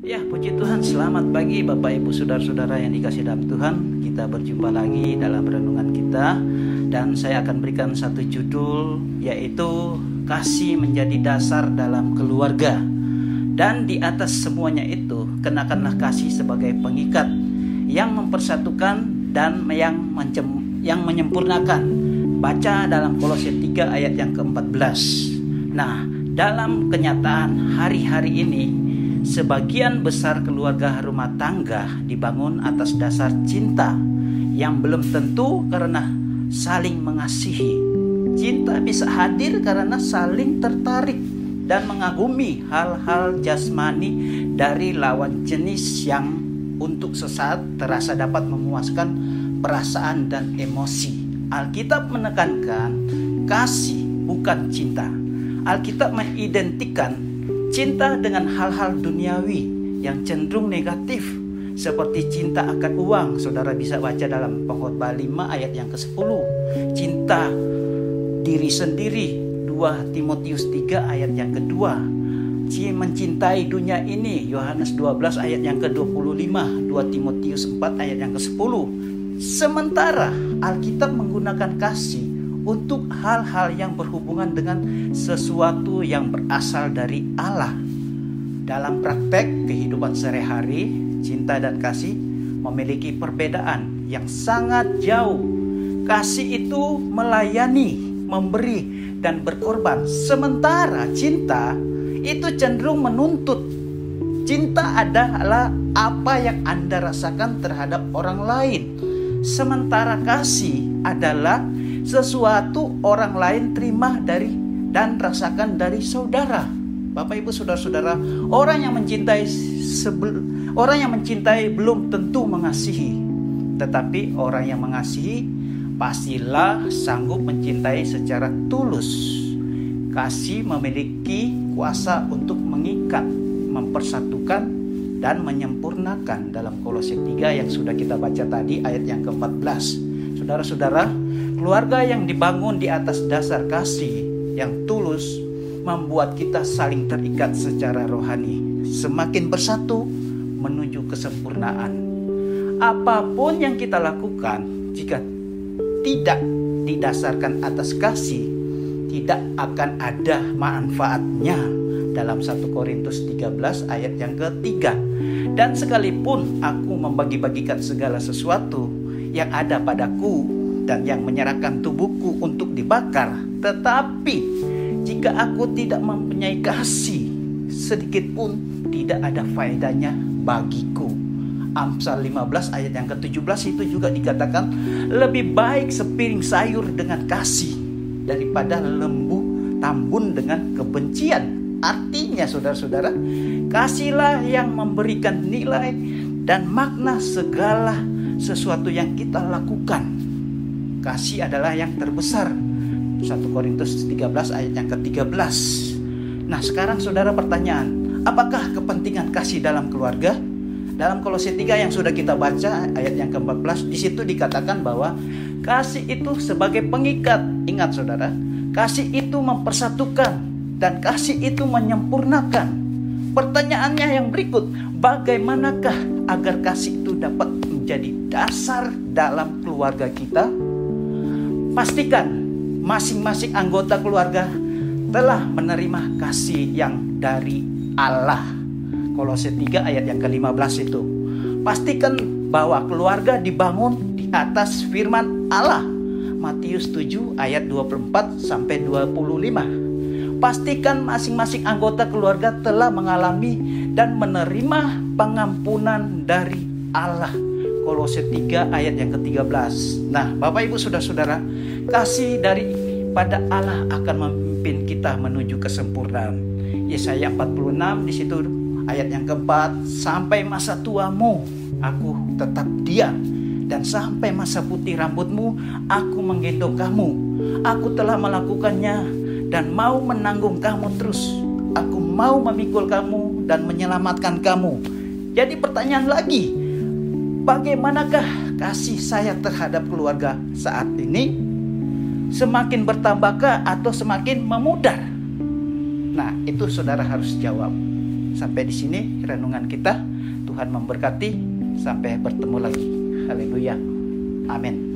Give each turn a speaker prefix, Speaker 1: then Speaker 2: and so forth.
Speaker 1: Ya, puji Tuhan, selamat pagi Bapak Ibu Saudara-saudara yang dikasihi dalam Tuhan. Kita berjumpa lagi dalam renungan kita. Dan saya akan berikan satu judul, yaitu kasih menjadi dasar dalam keluarga. Dan di atas semuanya itu, kenakanlah kasih sebagai pengikat yang mempersatukan dan yang menyempurnakan. Baca dalam Kolose 3 ayat yang ke-14. Nah, dalam kenyataan hari-hari ini, sebagian besar keluarga rumah tangga dibangun atas dasar cinta yang belum tentu karena saling mengasihi. Cinta bisa hadir karena saling tertarik dan mengagumi hal-hal jasmani dari lawan jenis yang untuk sesaat terasa dapat memuaskan perasaan dan emosi. Alkitab menekankan kasih bukan cinta. Alkitab mengidentikan cinta dengan hal-hal duniawi yang cenderung negatif, seperti cinta akan uang. Saudara bisa baca dalam Pengkhotbah 5 ayat yang ke-10. Cinta diri sendiri, 2 Timotius 3 ayat yang kedua. Mencintai dunia ini, Yohanes 12 ayat yang ke-25, 2 Timotius 4 ayat yang ke-10. Sementara Alkitab menggunakan kasih untuk hal-hal yang berhubungan dengan sesuatu yang berasal dari Allah. Dalam praktek kehidupan sehari-hari, cinta dan kasih memiliki perbedaan yang sangat jauh. Kasih itu melayani, memberi, dan berkorban. Sementara cinta itu cenderung menuntut. Cinta adalah apa yang Anda rasakan terhadap orang lain. Sementara kasih adalah sesuatu orang lain terima dari dan rasakan dari saudara. Bapak Ibu Saudara-saudara, orang yang mencintai belum tentu mengasihi. Tetapi orang yang mengasihi pastilah sanggup mencintai secara tulus. Kasih memiliki kuasa untuk mengikat, mempersatukan, dan menyempurnakan. Dalam Kolose 3 yang sudah kita baca tadi ayat yang ke-14. Saudara-saudara, keluarga yang dibangun di atas dasar kasih yang tulus membuat kita saling terikat secara rohani, semakin bersatu menuju kesempurnaan. Apapun yang kita lakukan, jika tidak didasarkan atas kasih, tidak akan ada manfaatnya. Dalam 1 Korintus 13 ayat yang ke-3. Dan sekalipun aku membagi-bagikan segala sesuatu yang ada padaku dan yang menyerahkan tubuhku untuk dibakar, tetapi jika aku tidak mempunyai kasih, sedikit pun tidak ada faedahnya bagiku. Amsal 15 ayat yang ke-17 itu juga dikatakan, lebih baik sepiring sayur dengan kasih daripada lembu tambun dengan kebencian. Artinya saudara-saudara, kasihlah yang memberikan nilai dan makna segala sesuatu yang kita lakukan. Kasih adalah yang terbesar. 1 Korintus 13 ayat yang ke-13. Nah, sekarang saudara, pertanyaan, apakah kepentingan kasih dalam keluarga? Dalam Kolose 3 yang sudah kita baca ayat yang ke-14, di situ dikatakan bahwa kasih itu sebagai pengikat. Ingat saudara, kasih itu mempersatukan dan kasih itu menyempurnakan. Pertanyaannya yang berikut, bagaimanakah agar kasih itu dapat menjadi dasar dalam keluarga kita? Pastikan masing-masing anggota keluarga telah menerima kasih yang dari Allah. Kolose 3 ayat yang ke-15 itu. Pastikan bahwa keluarga dibangun di atas firman Allah. Matius 7 ayat 24 sampai 25. Pastikan masing-masing anggota keluarga telah mengalami dan menerima pengampunan dari Allah. Kolose 3 ayat yang ke-13. Nah, Bapak Ibu Saudara-saudara, kasih daripada Allah akan memimpin kita menuju kesempurnaan. Yesaya 46 di situ ayat yang ke-4, sampai masa tuamu aku tetap diam, dan sampai masa putih rambutmu aku menggendong kamu. Aku telah melakukannya dan mau menanggung kamu terus. Aku mau memikul kamu dan menyelamatkan kamu. Jadi pertanyaan lagi, bagaimanakah kasih saya terhadap keluarga saat ini? Semakin bertambahkah atau semakin memudar? Nah, itu saudara harus jawab. Sampai di sini renungan kita. Tuhan memberkati. Sampai bertemu lagi. Haleluya. Amin.